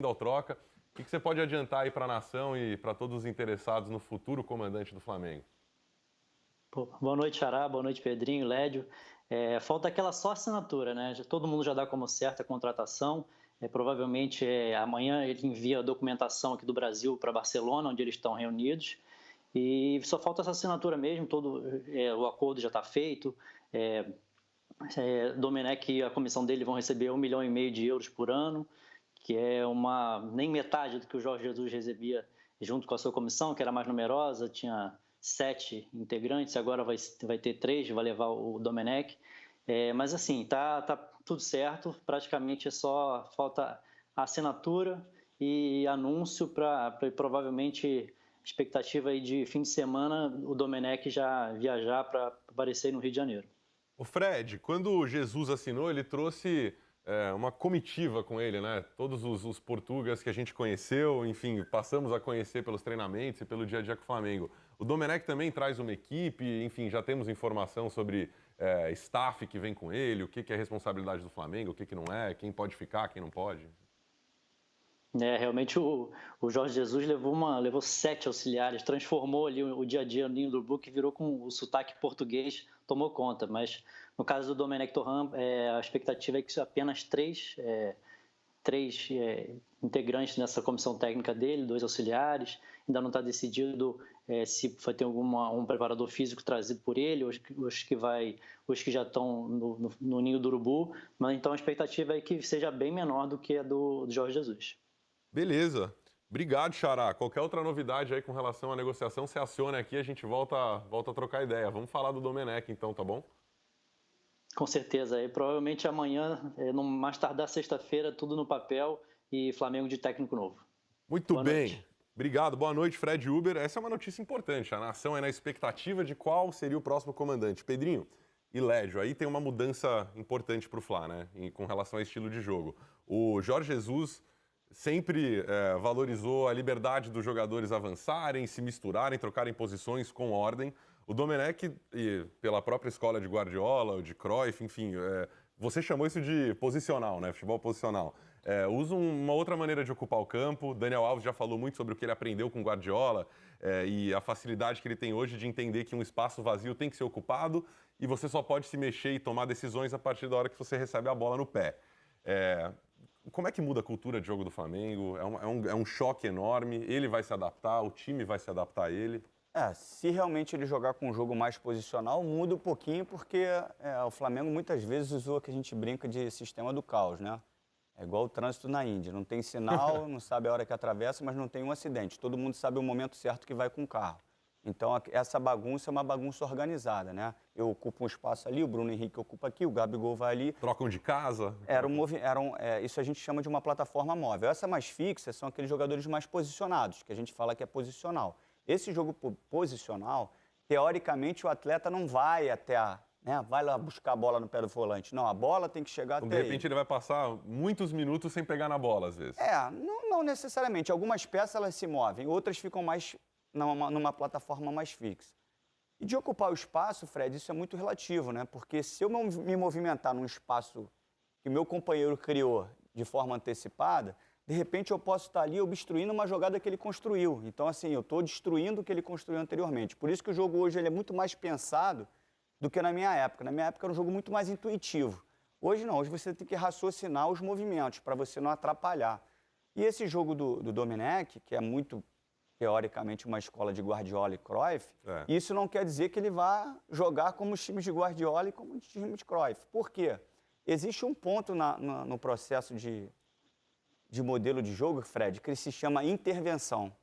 ao Troca. O que você pode adiantar aí para a nação e para todos os interessados no futuro comandante do Flamengo? Pô, boa noite, Xará, boa noite, Pedrinho, Lédio. Falta aquela só assinatura, né? Todo mundo já dá como certa a contratação. Provavelmente amanhã ele envia a documentação aqui do Brasil para Barcelona, onde eles estão reunidos. E só falta essa assinatura mesmo, o acordo já está feito. Domenech e a comissão dele vão receber 1,5 milhão de euros por ano, que é nem metade do que o Jorge Jesus recebia junto com a sua comissão, que era mais numerosa, tinha 7 integrantes, agora vai ter 3, vai levar o Domenech. Mas assim, tá tudo certo, praticamente só falta a assinatura e anúncio para provavelmente expectativa aí de fim de semana o Domenech já viajar para aparecer no Rio de Janeiro. O Fred, quando o Jesus assinou, ele trouxe uma comitiva com ele, né? Todos os portugueses que a gente conheceu, enfim, passamos a conhecer pelos treinamentos e pelo dia a dia com o Flamengo. O Domenech também traz uma equipe, enfim, já temos informação sobre staff que vem com ele, o que é responsabilidade do Flamengo, o que não é, quem pode ficar, quem não pode. Realmente o Jorge Jesus levou 7 auxiliares, transformou ali o dia a dia no Ninho do Urubu, que virou com o sotaque português, tomou conta. Mas no caso do Domenech Torrent, a expectativa é que apenas três integrantes nessa comissão técnica dele, 2 auxiliares. Ainda não está decidido se vai ter um preparador físico trazido por ele, os que já estão no Ninho do Urubu. Mas então a expectativa é que seja bem menor do que a do Jorge Jesus. Beleza. Obrigado, Xará. Qualquer outra novidade aí com relação à negociação, você aciona aqui, a gente volta a trocar ideia. Vamos falar do Domenech então, tá bom? Com certeza. Provavelmente amanhã, no mais tardar sexta-feira, tudo no papel e Flamengo de técnico novo. Muito bem. Obrigado. Boa noite, Fred Uber. Essa é uma notícia importante. A nação é na expectativa de qual seria o próximo comandante. Pedrinho e Lédio, aí tem uma mudança importante para o Fla, né? Com relação ao estilo de jogo. O Jorge Jesus sempre valorizou a liberdade dos jogadores avançarem, se misturarem, trocarem posições com ordem. O Domenech, pela própria escola de Guardiola, de Cruyff, enfim, você chamou isso de posicional, né? Futebol posicional. Usa uma outra maneira de ocupar o campo. Daniel Alves já falou muito sobre o que ele aprendeu com Guardiola e a facilidade que ele tem hoje de entender que um espaço vazio tem que ser ocupado e você só pode se mexer e tomar decisões a partir da hora que você recebe a bola no pé. Como é que muda a cultura de jogo do Flamengo? É um choque enorme. Ele vai se adaptar, o time vai se adaptar a ele. Se realmente ele jogar com um jogo mais posicional, muda um pouquinho, porque o Flamengo muitas vezes usou o que a gente brinca de sistema do caos, né? É igual o trânsito na Índia. Não tem sinal, não sabe a hora que atravessa, mas não tem um acidente. Todo mundo sabe o momento certo que vai com o carro. Então, essa bagunça é uma bagunça organizada, né? Eu ocupo um espaço ali, o Bruno Henrique ocupa aqui, o Gabigol vai ali. Trocam de casa? Isso a gente chama de uma plataforma móvel. Essa mais fixa são aqueles jogadores mais posicionados, que a gente fala que é posicional. Esse jogo posicional, teoricamente, o atleta não vai vai lá buscar a bola no pé do volante. Não, a bola tem que chegar até ele. De repente ele vai passar muitos minutos sem pegar na bola, às vezes. Não necessariamente. Algumas peças elas se movem, outras ficam mais numa plataforma mais fixa. E de ocupar o espaço, Fred, isso é muito relativo, né? Porque se eu me movimentar num espaço que meu companheiro criou de forma antecipada, de repente eu posso estar ali obstruindo uma jogada que ele construiu. Então, assim, eu estou destruindo o que ele construiu anteriormente. Por isso que o jogo hoje ele é muito mais pensado do que na minha época. Na minha época era um jogo muito mais intuitivo. Hoje não, hoje você tem que raciocinar os movimentos para você não atrapalhar. E esse jogo do Domenech, que é muito, teoricamente, uma escola de Guardiola e Cruyff, isso não quer dizer que ele vá jogar como os times de Guardiola e como os times de Cruyff. Por quê? Existe um ponto no processo de modelo de jogo, Fred, que ele se chama intervenção.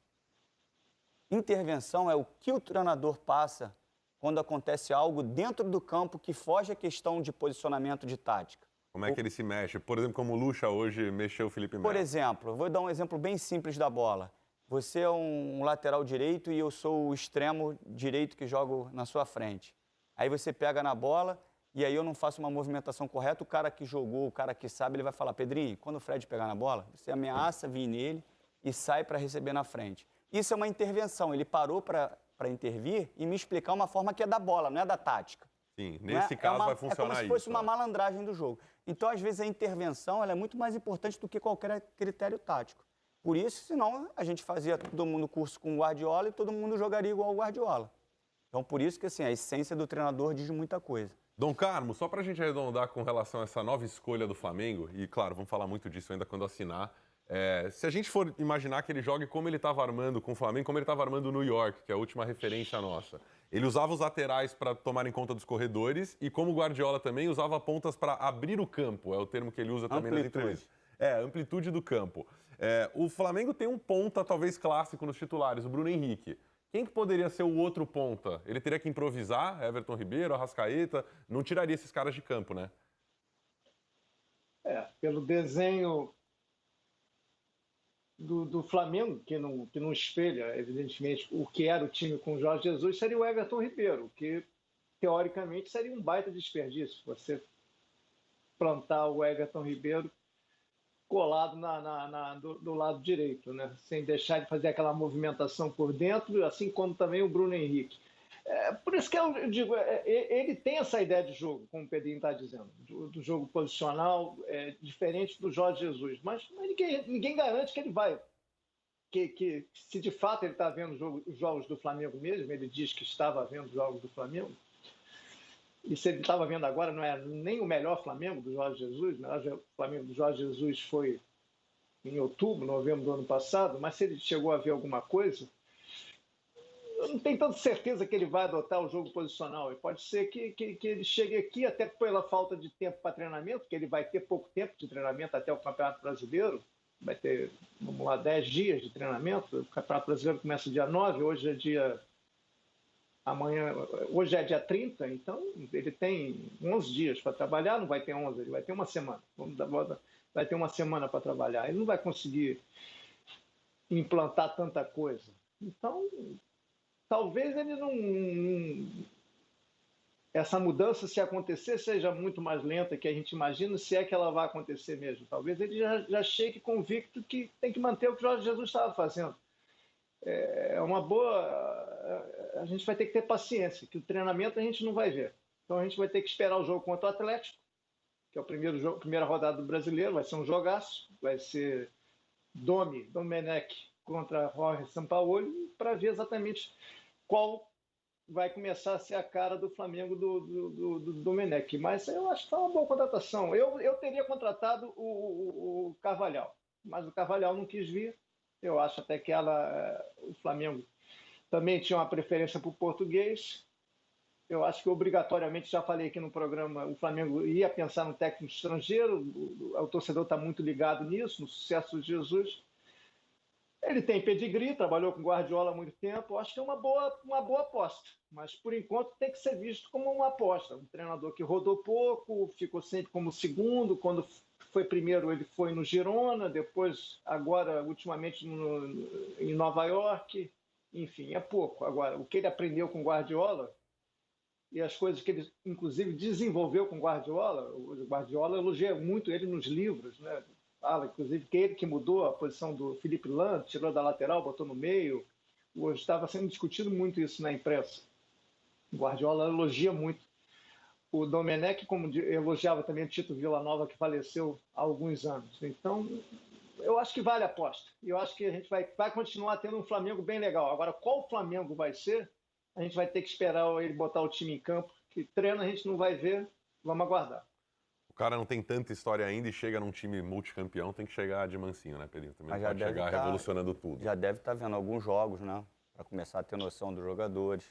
Intervenção é o que o treinador passa quando acontece algo dentro do campo que foge à questão de posicionamento de tática. Como é que ele se mexe? Por exemplo, como o Lucha hoje mexeu o Felipe Melo. Por exemplo, vou dar um exemplo bem simples da bola. Você é um lateral direito e eu sou o extremo direito que jogo na sua frente. Aí você pega na bola e aí eu não faço uma movimentação correta, o cara que jogou, o cara que sabe, ele vai falar: Pedrinho, quando o Fred pegar na bola, você ameaça vir nele e sai para receber na frente. Isso é uma intervenção, ele parou para intervir e me explicar uma forma que é da bola, não é da tática. Sim, nesse caso vai funcionar isso. É como se fosse uma malandragem do jogo. Então, às vezes, a intervenção ela é muito mais importante do que qualquer critério tático. Por isso, senão a gente fazia todo mundo curso com o Guardiola e todo mundo jogaria igual o Guardiola. Então, por isso que assim, a essência do treinador diz muita coisa. Dom Carmo, só para a gente arredondar com relação a essa nova escolha do Flamengo, e claro, vamos falar muito disso ainda quando assinar, se a gente for imaginar que ele jogue como ele estava armando com o Flamengo, como ele estava armando o New York, que é a última referência nossa. Ele usava os laterais para tomarem conta dos corredores e, como o Guardiola também, usava pontas para abrir o campo, é o termo que ele usa também nas entrevistas. Amplitude do campo. O Flamengo tem um ponta talvez clássico nos titulares, o Bruno Henrique. Quem que poderia ser o outro ponta? Ele teria que improvisar, Everton Ribeiro, Arrascaeta, não tiraria esses caras de campo, né? Pelo desenho do Flamengo, que não espelha, evidentemente, o que era o time com o Jorge Jesus, seria o Everton Ribeiro, que, teoricamente, seria um baita desperdício. Você plantar o Everton Ribeiro colado do lado direito, né? Sem deixar de fazer aquela movimentação por dentro, assim como também o Bruno Henrique. Por isso que eu digo, ele tem essa ideia de jogo, como o Pedrinho está dizendo, do jogo posicional, diferente do Jorge Jesus, mas ninguém garante que ele vai. Que se de fato ele está vendo os jogos do Flamengo mesmo, ele diz que estava vendo os jogos do Flamengo, e se ele estava vendo agora, não é nem o melhor Flamengo do Jorge Jesus, o melhor Flamengo do Jorge Jesus foi em outubro, novembro do ano passado, mas se ele chegou a ver alguma coisa, eu não tenho tanta certeza que ele vai adotar o jogo posicional. E pode ser que ele chegue aqui, até pela falta de tempo para treinamento, que ele vai ter pouco tempo de treinamento até o Campeonato Brasileiro, vai ter, 10 dias de treinamento, o Campeonato Brasileiro começa dia 9, hoje é dia 30, então ele tem 11 dias para trabalhar, não vai ter 11, ele vai ter uma semana. Vai ter uma semana para trabalhar. Ele não vai conseguir implantar tanta coisa. Então, talvez ele essa mudança, se acontecer, seja muito mais lenta que a gente imagina, se é que ela vai acontecer mesmo. Talvez ele já chegue convicto que tem que manter o que o Jorge Jesus estava fazendo. É uma boa... A gente vai ter que ter paciência, que o treinamento a gente não vai ver. Então a gente vai ter que esperar o jogo contra o Atlético, que é o primeira rodada do Brasileiro, vai ser um jogaço, vai ser Domenech contra Jorge Sampaoli, para ver exatamente qual vai começar a ser a cara do Flamengo do Domenech. Mas eu acho que foi uma boa contratação. Eu teria contratado o Carvalhal, mas o Carvalhal não quis vir. Eu acho até que o Flamengo também tinha uma preferência para o português. Eu acho que obrigatoriamente, já falei aqui no programa, o Flamengo ia pensar no técnico estrangeiro, o torcedor está muito ligado nisso, no sucesso de Jesus. Ele tem pedigree, trabalhou com Guardiola há muito tempo, eu acho que é uma boa aposta, mas por enquanto tem que ser visto como uma aposta. Um treinador que rodou pouco, ficou sempre como segundo, quando foi primeiro ele foi no Girona, depois agora ultimamente em Nova York, enfim, é pouco. Agora, o que ele aprendeu com Guardiola e as coisas que ele inclusive desenvolveu com Guardiola, o Guardiola elogia muito ele nos livros, né? Fala, inclusive, que ele que mudou a posição do Felipe Lan, tirou da lateral, botou no meio. Hoje estava sendo discutido muito isso na imprensa. O Guardiola elogia muito. O Domenech, como elogiava também o Tito Villanova, que faleceu há alguns anos. Então, eu acho que vale a aposta. Eu acho que a gente vai continuar tendo um Flamengo bem legal. Agora, qual Flamengo vai ser, a gente vai ter que esperar ele botar o time em campo. Que treino a gente não vai ver, vamos aguardar. O cara não tem tanta história ainda e chega num time multicampeão, tem que chegar de mansinho, né, Pedrinho? Também Mas pode chegar revolucionando tudo. Já deve estar vendo alguns jogos, né? Para começar a ter noção dos jogadores.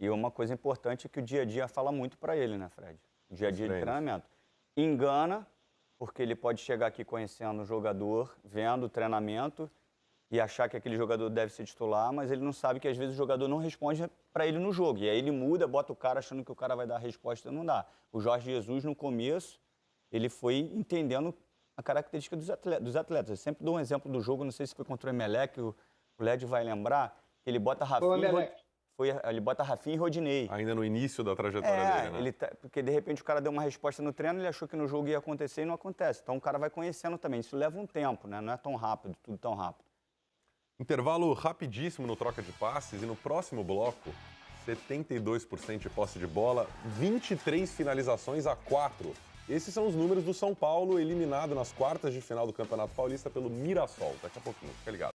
E uma coisa importante é que o dia a dia fala muito para ele, né, Fred? O dia a dia de treinamento. Engana, porque ele pode chegar aqui conhecendo o jogador, vendo o treinamento e achar que aquele jogador deve ser titular, mas ele não sabe que às vezes o jogador não responde para ele no jogo. E aí ele muda, bota o cara achando que o cara vai dar a resposta e não dá. O Jorge Jesus, no começo, ele foi entendendo a característica dos atletas. Eu sempre dou um exemplo do jogo, não sei se foi contra o Emelec, o Led vai lembrar, ele bota ele bota Rafinha e Rodinei. Ainda no início da trajetória dele, né? Porque de repente o cara deu uma resposta no treino, ele achou que no jogo ia acontecer e não acontece. Então o cara vai conhecendo também. Isso leva um tempo, né? Não é tão rápido, tudo tão rápido. Intervalo rapidíssimo no troca de passes e no próximo bloco, 72% de posse de bola, 23 finalizações a 4 Esses são os números do São Paulo, eliminado nas quartas de final do Campeonato Paulista pelo Mirassol. Daqui a pouquinho, fica ligado.